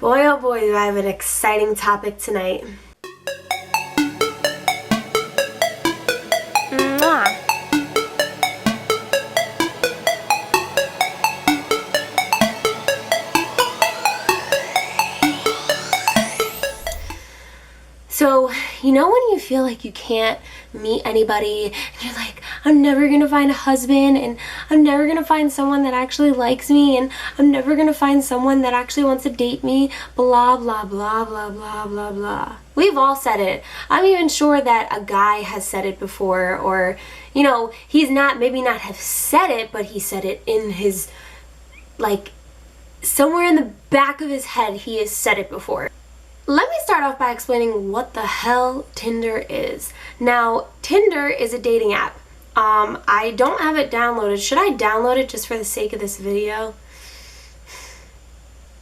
Boy, oh boy, do I have an exciting topic tonight. Mwah. So, you know when you feel like you can't meet anybody and you're like, I'm never gonna find a husband, and I'm never gonna find someone that actually likes me, and I'm never gonna find someone that actually wants to date me, blah blah blah blah blah blah blah. We've all said it. I'm even sure that a guy has said it before, or you know, he's not, maybe not have said it, but he said it in his, like, somewhere in the back of his head he has said it before. Let me start off by explaining what the hell Tinder is. Now, Tinder is a dating app. I don't have it downloaded. Should I download it just for the sake of this video?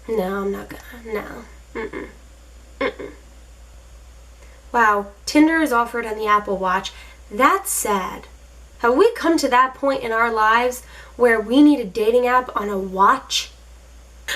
No, I'm not gonna. No. Mm-mm. Mm-mm. Wow, Tinder is offered on the Apple Watch. That's sad. Have we come to that point in our lives where we need a dating app on a watch?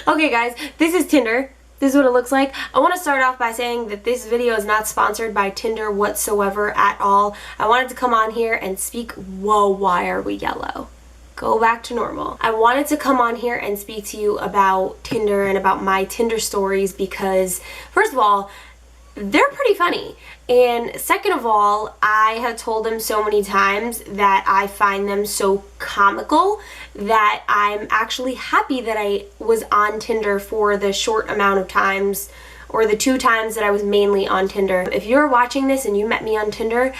Okay guys, this is Tinder. This is what it looks like. I want to start off by saying that this video is not sponsored by Tinder whatsoever at all. I wanted to come on here and speak, whoa, why are we yellow? Go back to normal. I wanted to come on here and speak to you about Tinder and about my Tinder stories because, first of all, they're pretty funny. And second of all, I have told them so many times that I find them so comical that I'm actually happy that I was on Tinder for the short amount of times, or the 2 times that I was mainly on Tinder. If you're watching this and you met me on Tinder,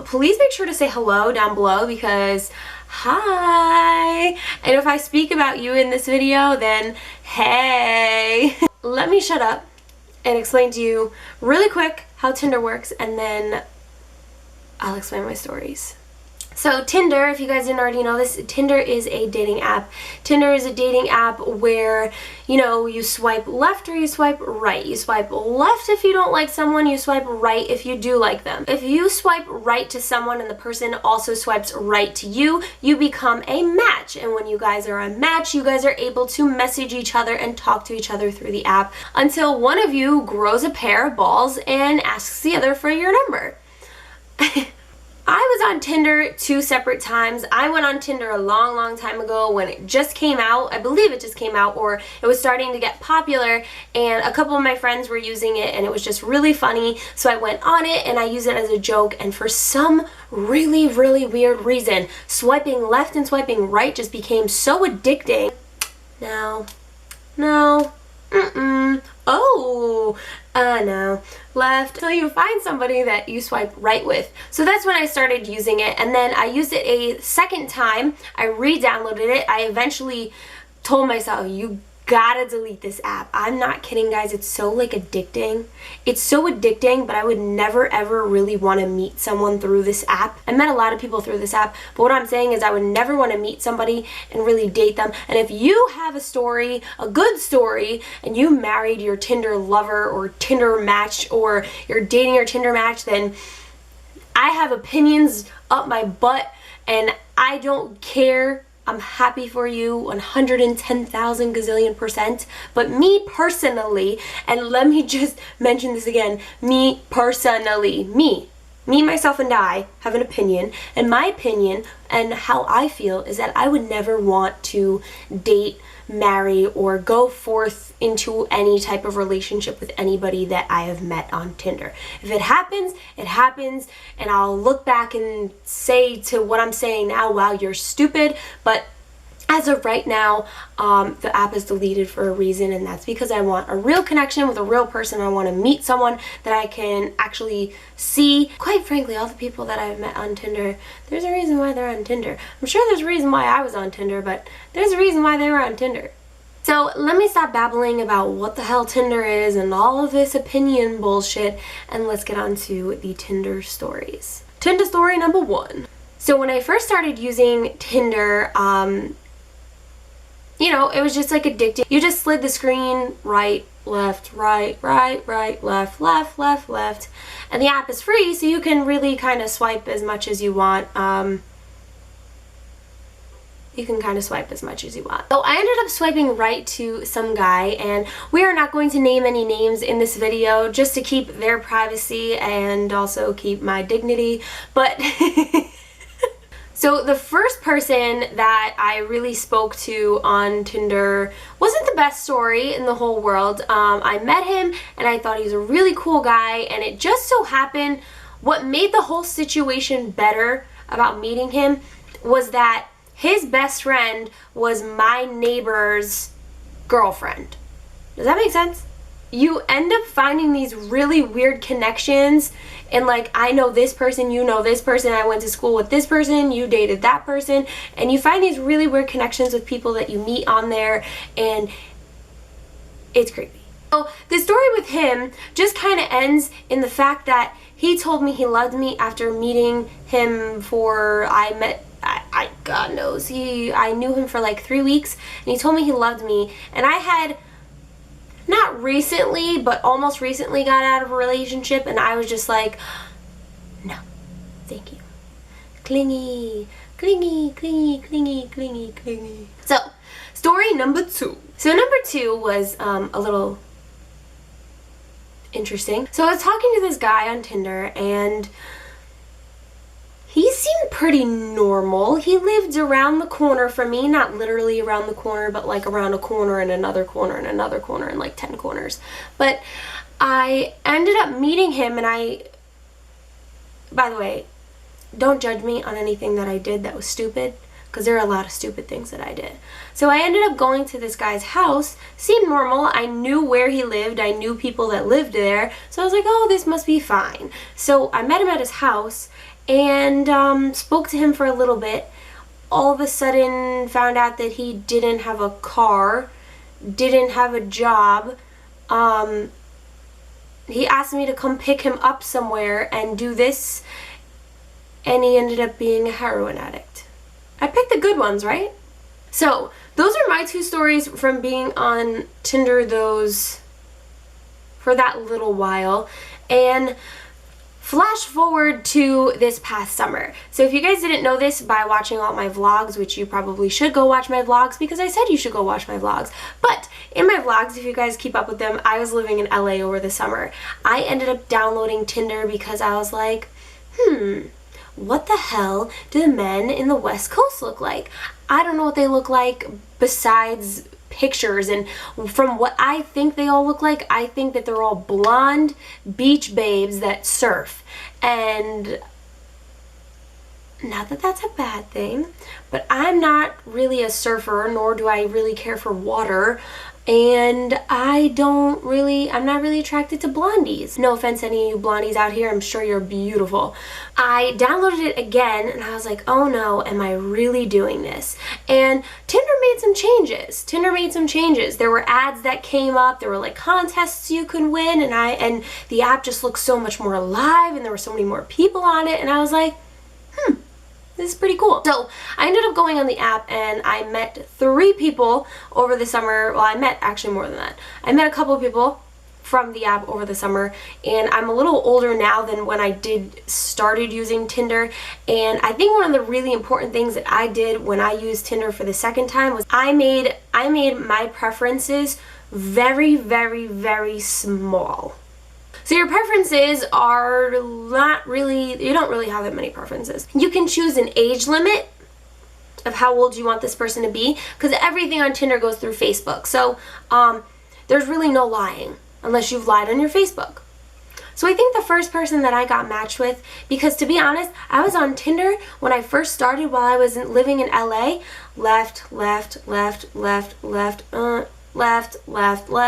please make sure to say hello down below because hi. And if I speak about you in this video, then hey. Let me shut up and explain to you really quick how Tinder works, and then I'll explain my stories. So Tinder, if you guys didn't already know this, Tinder is a dating app. Tinder is a dating app where, you know, you swipe left or you swipe right. You swipe left if you don't like someone, you swipe right if you do like them. If you swipe right to someone and the person also swipes right to you, you become a match. And when you guys are a match, you guys are able to message each other and talk to each other through the app until one of you grows a pair of balls and asks the other for your number. I was on Tinder 2 separate times. I went on Tinder a long time ago when it just came out. I believe it just came out, or it was starting to get popular, and a couple of my friends were using it and it was just really funny. So I went on it and I used it as a joke, and for some really weird reason, swiping left and swiping right just became so addicting. No. No. Left till you find somebody that you swipe right with. So that's when I started using it, and then I used it a second time. I re-downloaded it. I eventually told myself, you gotta delete this app. I'm not kidding, guys. It's so like addicting. It's so addicting, but I would never ever really want to meet someone through this app. I met a lot of people through this app, but what I'm saying is I would never want to meet somebody and really date them. And if you have a story, a good story, and you married your Tinder lover or Tinder match, or you're dating your Tinder match, then I have opinions up my butt and I don't care. I'm happy for you 110,000 gazillion %. But me personally, and let me just mention this again, me personally, me, myself, and I have an opinion, and my opinion and how I feel is that I would never want to date, marry, or go forth into any type of relationship with anybody that I have met on Tinder. If it happens, it happens, and I'll look back and say to what I'm saying now, wow, you're stupid, but as of right now, the app is deleted for a reason, and that's because I want a real connection with a real person. I want to meet someone that I can actually see. Quite frankly, all the people that I've met on Tinder, there's a reason why they're on Tinder. I'm sure there's a reason why I was on Tinder, but there's a reason why they were on Tinder. So let me stop babbling about what the hell Tinder is and all of this opinion bullshit, and let's get on to the Tinder stories. Tinder story number 1. So when I first started using Tinder, you know, it was just like addicting. You just slid the screen right, left, right, left, left. And the app is free, so you can really kind of swipe as much as you want. you can kind of swipe as much as you want. So I ended up swiping right to some guy, and we are not going to name any names in this video just to keep their privacy and also keep my dignity, but so the first person that I really spoke to on Tinder wasn't the best story in the whole world. I met him and I thought he was a really cool guy, and it just so happened what made the whole situation better about meeting him was that his best friend was my neighbor's girlfriend. Does that make sense? You end up finding these really weird connections, and like, I know this person, you know this person, I went to school with this person, you dated that person, and you find these really weird connections with people that you meet on there, and it's creepy. So the story with him just kind of ends in the fact that he told me he loved me after meeting him for, God knows, I knew him for like 3 weeks, and he told me he loved me, and I had not recently, but almost recently got out of a relationship, and I was just like, no, thank you. Clingy, clingy, clingy, clingy, clingy, clingy. So, story number 2. So number 2 was a little interesting. So I was talking to this guy on Tinder, and he seemed pretty normal. He lived around the corner from me, not literally around the corner, but like around a corner and another corner and another corner and like 10 corners. But I ended up meeting him, and by the way, don't judge me on anything that I did that was stupid, because there are a lot of stupid things that I did. So I ended up going to this guy's house, seemed normal, I knew where he lived, I knew people that lived there, so I was like, oh, this must be fine. So I met him at his house, and spoke to him for a little bit. All of a sudden found out that he didn't have a car, didn't have a job. He asked me to come pick him up somewhere and do this, and he ended up being a heroin addict. I picked the good ones, right? So those are my 2 stories from being on Tinder for that little while. And flash forward to this past summer. So if you guys didn't know this by watching all my vlogs, which you probably should go watch my vlogs because I said you should go watch my vlogs, but in my vlogs, if you guys keep up with them, I was living in LA over the summer. I ended up downloading Tinder because I was like, what the hell do the men in the West Coast look like? I don't know what they look like besides pictures, and from what I think they all look like, I think that they're all blonde beach babes that surf. And not that that's a bad thing, but I'm not really a surfer, nor do I really care for water, and I'm not really attracted to blondies. No offense to any of you blondies out here, I'm sure you're beautiful. I downloaded it again, and I was like, oh no, am I really doing this? And Tinder made some changes. There were ads that came up, there were like contests you could win, and the app just looked so much more alive, and there were so many more people on it, and I was like, this is pretty cool. So I ended up going on the app, and I met 3 people over the summer. Well, I met actually more than that. I met a couple of people from the app over the summer, and I'm a little older now than when I started using Tinder. And I think one of the really important things that I did when I used Tinder for the second time was I made my preferences very, very, very small. So your preferences are not really, you don't really have that many preferences. You can choose an age limit of how old you want this person to be, because everything on Tinder goes through Facebook. So there's really no lying unless you've lied on your Facebook. So I think the first person that I got matched with, because to be honest, I was on Tinder when I first started while I was living in LA. Left, left, left, left, left, left, left, left, left,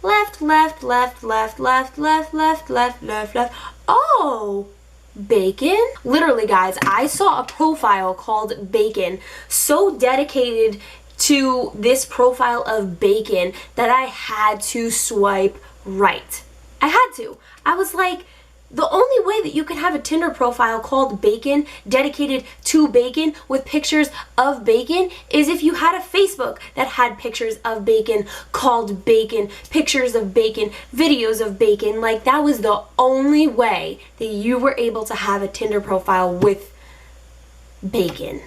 left, left, left, left, left, left, left, left, left, left. Oh, Bacon? Literally, guys, I saw a profile called Bacon, so dedicated to this profile of Bacon that I had to swipe right. I had to. I was like, the only way that you can have a Tinder profile called Bacon, dedicated to bacon, with pictures of bacon, is if you had a Facebook that had pictures of bacon, called Bacon, pictures of bacon, videos of bacon. Like, that was the only way that you were able to have a Tinder profile with bacon.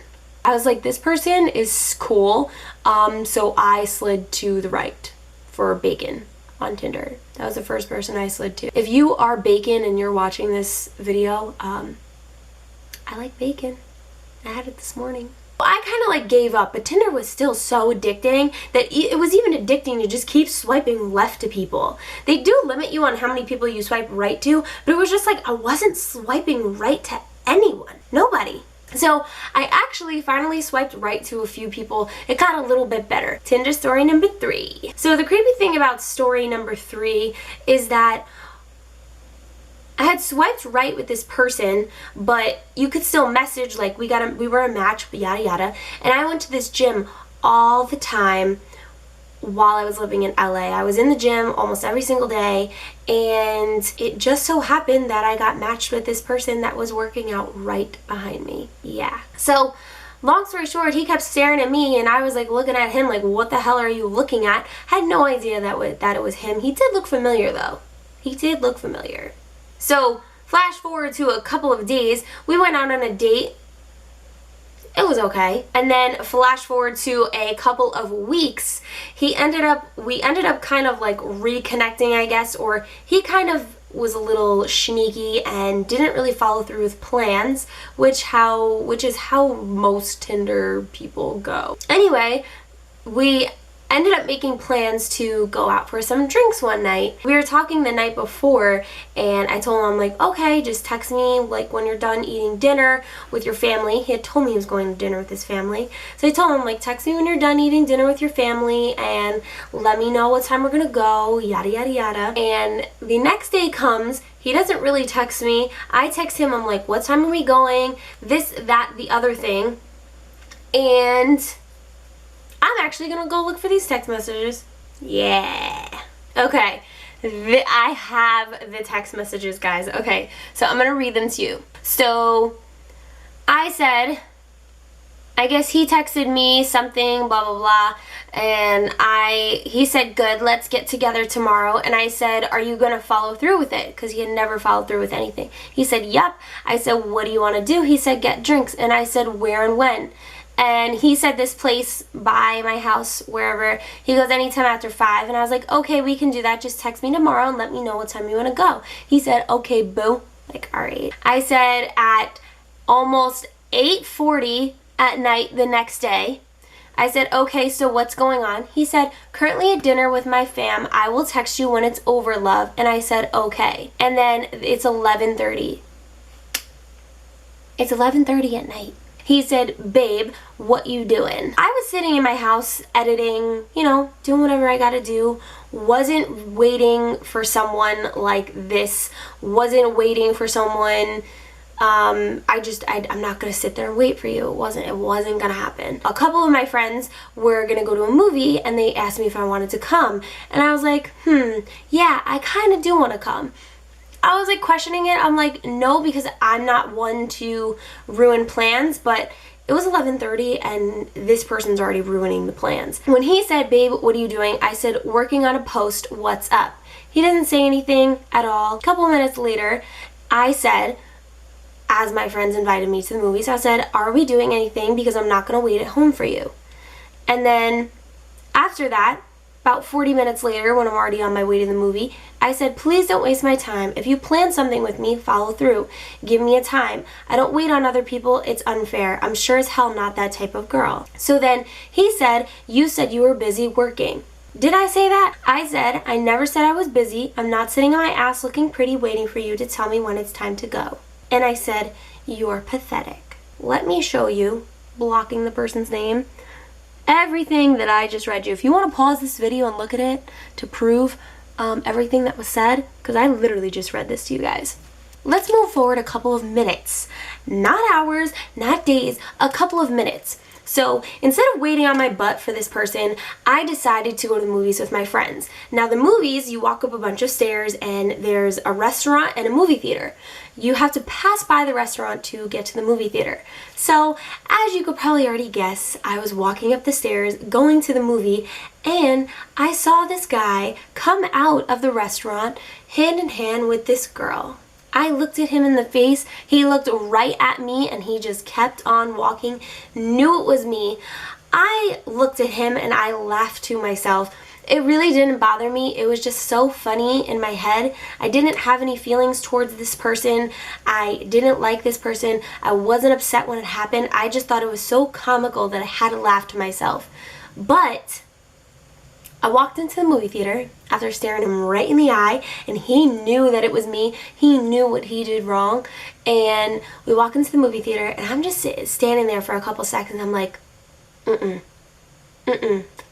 I was like, this person is cool, so I slid to the right for bacon on Tinder. That was the first person I slid to. If you are bacon and you're watching this video, I like bacon. I had it this morning. I kind of like gave up, but Tinder was still so addicting that it was even addicting to just keep swiping left to people. They do limit you on how many people you swipe right to, but it was just like I wasn't swiping right to anyone. Nobody. So I actually finally swiped right to a few people. It got a little bit better. Tinder story number 3. So the creepy thing about story number 3 is that I had swiped right with this person, but you could still message, like we were a match, yada yada. And I went to this gym all the time while I was living in LA. I was in the gym almost every single day, and it just so happened that I got matched with this person that was working out right behind me. Yeah. So long story short, he kept staring at me, and I was like looking at him like, what the hell are you looking at? Had no idea that it was him. He did look familiar though. He did look familiar. So flash forward to a couple of days, we went out on a date. It was okay. And then flash forward to a couple of weeks, we ended up kind of like reconnecting, I guess, or he kind of was a little sneaky and didn't really follow through with plans, which is how most Tinder people go. Anyway, we ended up making plans to go out for some drinks one night. We were talking the night before, and I told him, I'm like, okay, just text me like when you're done eating dinner with your family. He had told me he was going to dinner with his family. So I told him, like, text me when you're done eating dinner with your family and let me know what time we're gonna go, yada yada yada. And the next day comes, he doesn't really text me. I text him, I'm like, what time are we going? This, that, the other thing. And I'm actually gonna go look for these text messages. Yeah. Okay. I have the text messages, guys. Okay, so I'm gonna read them to you. So I said, I guess he texted me something, blah blah blah, and he said, good, let's get together tomorrow. And I said, are you gonna follow through with it? Because he had never followed through with anything. He said, yep. I said, what do you want to do? He said, get drinks. And I said, where and when? And he said this place by my house, wherever. He goes, anytime after 5. And I was like, okay, we can do that. Just text me tomorrow and let me know what time you want to go. He said, okay, boo. Like, all right. I said at almost 8:40 at night the next day, I said, okay, so what's going on? He said, currently at dinner with my fam. I will text you when it's over, love. And I said, okay. And then it's 11:30. It's 11:30 at night. He said, babe, what you doing? I was sitting in my house editing, you know, doing whatever I gotta do. Wasn't waiting for someone like this. Wasn't waiting for someone. I'm not gonna sit there and wait for you. It wasn't gonna happen. A couple of my friends were gonna go to a movie and they asked me if I wanted to come. And I was like, yeah, I kind of do want to come. I was like questioning it. I'm like, no, because I'm not one to ruin plans, but it was 11:30 and this person's already ruining the plans. When he said, babe, what are you doing? I said, working on a post, what's up? He didn't say anything at all. A couple of minutes later, I said, as my friends invited me to the movies, I said, are we doing anything? Because I'm not gonna wait at home for you. And then after that, about 40 minutes later, when I'm already on my way to the movie, I said, please don't waste my time. If you plan something with me, follow through. Give me a time. I don't wait on other people. It's unfair. I'm sure as hell not that type of girl. So then he said, you said you were busy working. Did I say that? I said, I never said I was busy. I'm not sitting on my ass looking pretty waiting for you to tell me when it's time to go. And I said, you're pathetic. Let me show you, blocking the person's name, everything that I just read you. If you want to pause this video and look at it to prove everything that was said, because I literally just read this to you guys. Let's move forward a couple of minutes. Not hours, not days, a couple of minutes. So instead of waiting on my butt for this person, I decided to go to the movies with my friends. Now the movies, you walk up a bunch of stairs and there's a restaurant and a movie theater. You have to pass by the restaurant to get to the movie theater. So as you could probably already guess, I was walking up the stairs, going to the movie, and I saw this guy come out of the restaurant hand in hand with this girl. I looked at him in the face, he looked right at me, and he just kept on walking, knew it was me. I looked at him and I laughed to myself. It really didn't bother me. It was just so funny in my head. I didn't have any feelings towards this person. I didn't like this person. I wasn't upset when it happened. I just thought it was so comical that I had to laugh to myself. But I walked into the movie theater after staring him right in the eye, and he knew that it was me. He knew what he did wrong. And we walk into the movie theater, and I'm just standing there for a couple seconds. I'm like,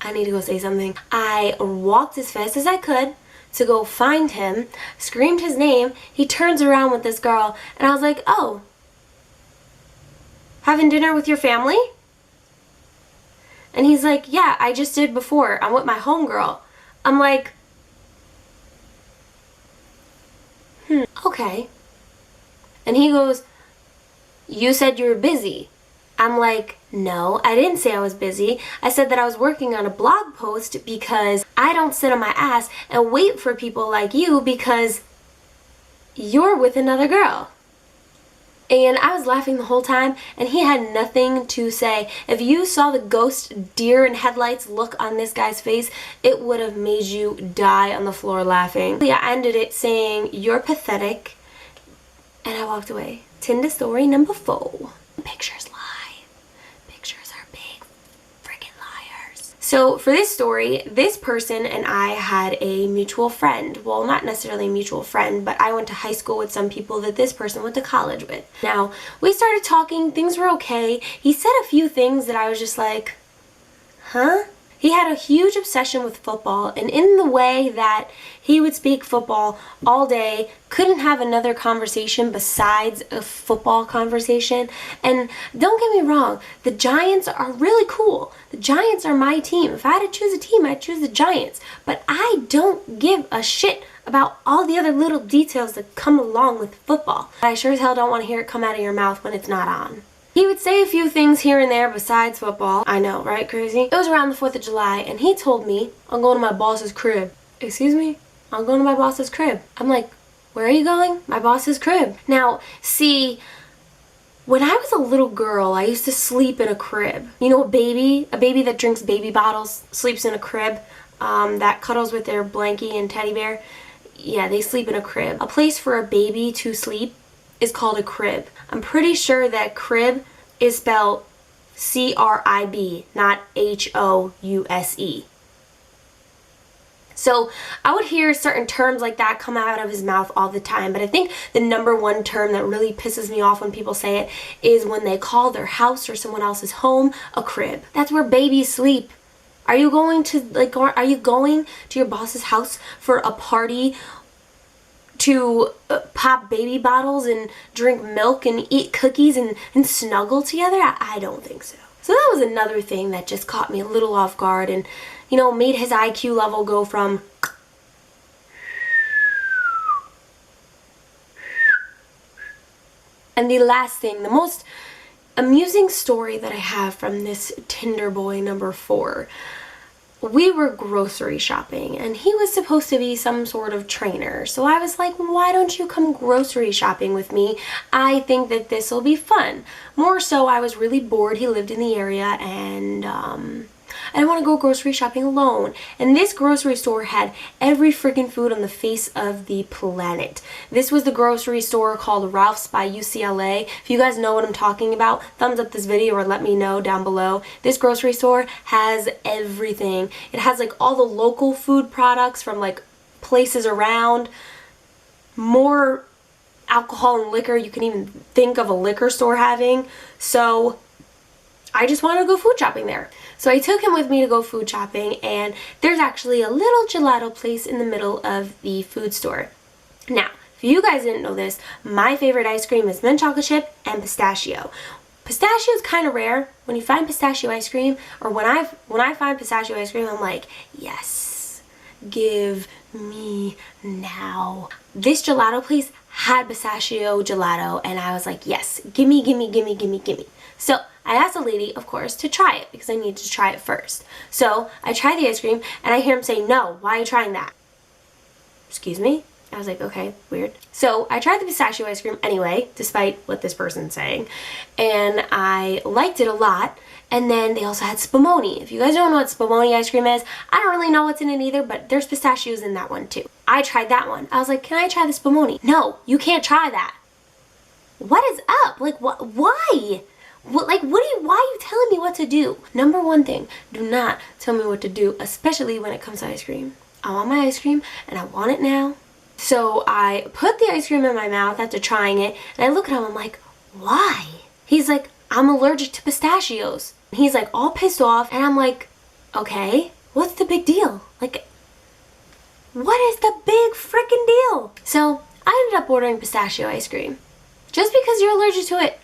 I need to go say something. I walked as fast as I could to go find him, screamed his name. He turns around with this girl, and I was like, oh, having dinner with your family? And he's like, yeah, I just did before. I'm with my homegirl. I'm like, okay. And he goes, you said you were busy. I'm like, no, I didn't say I was busy. I said that I was working on a blog post because I don't sit on my ass and wait for people like you because you're with another girl. And I was laughing the whole time, and he had nothing to say. If you saw the ghost deer in headlights look on this guy's face, it would have made you die on the floor laughing. I ended it saying, you're pathetic, and I walked away. Tinder story number 4. Pictures lie. Pictures are big freaking liars. So for this story, this person and I had a mutual friend. Well, not necessarily a mutual friend, but I went to high school with some people that this person went to college with. Now, we started talking, things were okay. He said a few things that I was just like, huh? He had a huge obsession with football, and in the way that he would speak football all day, couldn't have another conversation besides a football conversation. And don't get me wrong, the Giants are really cool. The Giants are my team. If I had to choose a team, I'd choose the Giants. But I don't give a shit about all the other little details that come along with football. I sure as hell don't want to hear it come out of your mouth when it's not on. He would say a few things here and there besides football. I know, right, crazy? It was around the 4th of July, and he told me, I'm going to my boss's crib. Excuse me? I'm going to my boss's crib. I'm like, where are you going? My boss's crib. Now, see, when I was a little girl, I used to sleep in a crib. You know, a baby that drinks baby bottles sleeps in a crib, that cuddles with their blankie and teddy bear. Yeah, they sleep in a crib. A place for a baby to sleep is called a crib. I'm pretty sure that crib is spelled C-R-I-B, not H-O-U-S-E. So I would hear certain terms like that come out of his mouth all the time, but I think the number one term that really pisses me off when people say it is when they call their house or someone else's home a crib. That's where babies sleep. Are you going to your boss's house for a party to pop baby bottles and drink milk and eat cookies and snuggle together? I don't think so. So that was another thing that just caught me a little off guard and, you know, made his IQ level go from And the last thing, the most amusing story that I have from this Tinder boy number 4. We were grocery shopping, and he was supposed to be some sort of trainer. So I was like, why don't you come grocery shopping with me? I think that this will be fun. More so, I was really bored. He lived in the area, and I didn't want to go grocery shopping alone. And this grocery store had every freaking food on the face of the planet. This was the grocery store called Ralph's by UCLA. If you guys know what I'm talking about, thumbs up this video or let me know down below. This grocery store has everything. It has like all the local food products from like places around, more alcohol and liquor you can even think of a liquor store having. So I just wanted to go food shopping there. So I took him with me to go food shopping, and there's actually a little gelato place in the middle of the food store. Now, if you guys didn't know this, my favorite ice cream is mint chocolate chip and pistachio. Pistachio is kind of rare. When you find pistachio ice cream, or when I find pistachio ice cream, I'm like, yes, give me now. This gelato place had pistachio gelato, and I was like, yes, gimme, gimme, gimme, gimme, gimme. So I asked the lady, of course, to try it because I needed to try it first. So I tried the ice cream, and I hear him say, no, why are you trying that? Excuse me? I was like, okay, weird. So I tried the pistachio ice cream anyway, despite what this person's saying, and I liked it a lot. And then they also had spumoni. If you guys don't know what spumoni ice cream is, I don't really know what's in it either, but there's pistachios in that one too. I tried that one. I was like, can I try the spumoni? No, you can't try that. What is up? Like, what? Why? Why are you telling me what to do? Number one thing, do not tell me what to do, especially when it comes to ice cream. I want my ice cream and I want it now. So I put the ice cream in my mouth after trying it, and I look at him, I'm like, why? He's like, I'm allergic to pistachios. And he's like all pissed off, and I'm like, okay, what's the big deal? Like, what is the big freaking deal? So I ended up ordering pistachio ice cream. Just because you're allergic to it,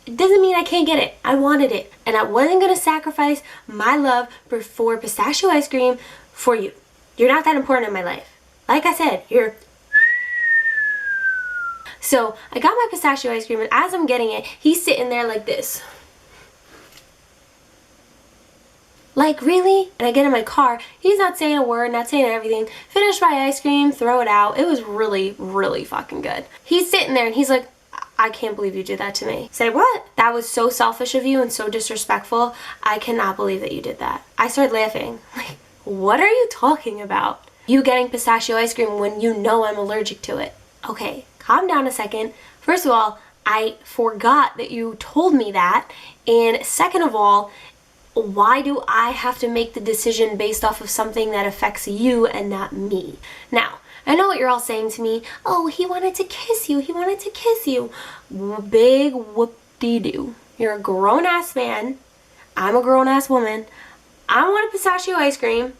it doesn't mean I can't get it. I wanted it, and I wasn't gonna sacrifice my love for pistachio ice cream for you. You're not that important in my life. Like I said, you're... So I got my pistachio ice cream, and as I'm getting it, he's sitting there like this. Like, really? And I get in my car, he's not saying a word, not saying everything. Finish my ice cream, throw it out. It was really, really fucking good. He's sitting there and he's like, I can't believe you did that to me. Say, what? That was so selfish of you and so disrespectful. I cannot believe that you did that. I started laughing. Like, what are you talking about? You getting pistachio ice cream when you know I'm allergic to it. Okay, calm down a second. First of all, I forgot that you told me that. And second of all, why do I have to make the decision based off of something that affects you and not me? Now, I know what you're all saying to me. Oh, he wanted to kiss you. He wanted to kiss you. Big whoop-de-doo. You're a grown-ass man. I'm a grown-ass woman. I want a pistachio ice cream,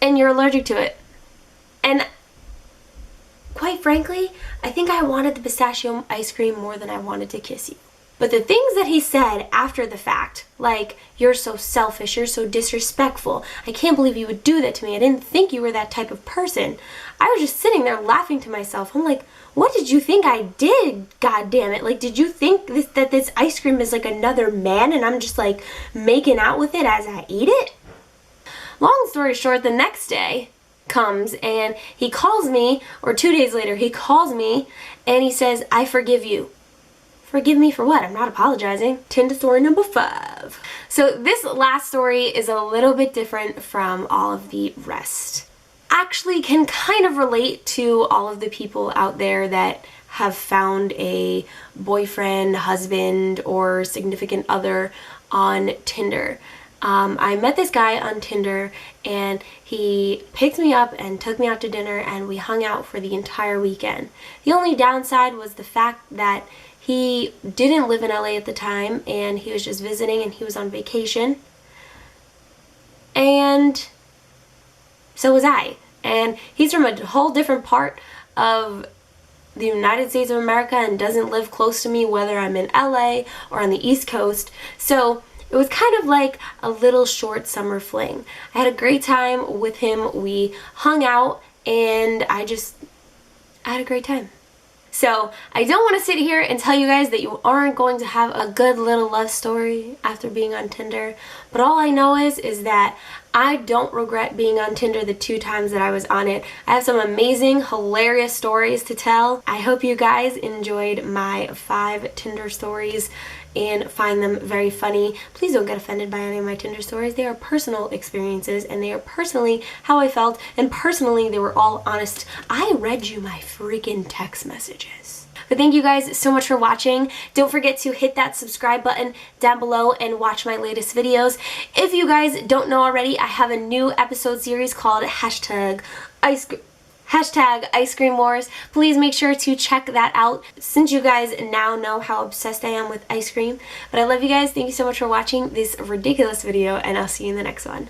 and you're allergic to it. And quite frankly, I think I wanted the pistachio ice cream more than I wanted to kiss you. But the things that he said after the fact, like, you're so selfish, you're so disrespectful, I can't believe you would do that to me, I didn't think you were that type of person. I was just sitting there laughing to myself. I'm like, what did you think I did, god damn it? Like, did you think that this ice cream is like another man and I'm just like making out with it as I eat it? Long story short, the next day comes and he calls me, or 2 days later, he calls me and he says, I forgive you. Forgive me for what? I'm not apologizing. Tinder story number 5. So this last story is a little bit different from all of the rest. Actually can kind of relate to all of the people out there that have found a boyfriend, husband, or significant other on Tinder. I met this guy on Tinder and he picked me up and took me out to dinner and we hung out for the entire weekend. The only downside was the fact that he didn't live in LA at the time and he was just visiting and he was on vacation. And so was I. And he's from a whole different part of the United States of America and doesn't live close to me, whether I'm in LA or on the East Coast. So it was kind of like a little short summer fling. I had a great time with him. We hung out and I had a great time. So I don't want to sit here and tell you guys that you aren't going to have a good little love story after being on Tinder. But all I know is that I don't regret being on Tinder the 2 times that I was on it. I have some amazing, hilarious stories to tell. I hope you guys enjoyed my 5 Tinder stories and find them very funny. Please don't get offended by any of my Tinder stories. They are personal experiences and they are personally how I felt, and personally they were all honest. I read you my freaking text messages. But thank you guys so much for watching. Don't forget to hit that subscribe button down below and watch my latest videos. If you guys don't know already, I have a new episode series called Hashtag Ice Cream Wars. Please make sure to check that out since you guys now know how obsessed I am with ice cream. But I love you guys. Thank you so much for watching this ridiculous video and I'll see you in the next one.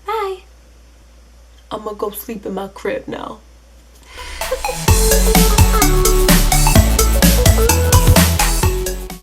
Bye. I'm gonna go sleep in my crib now.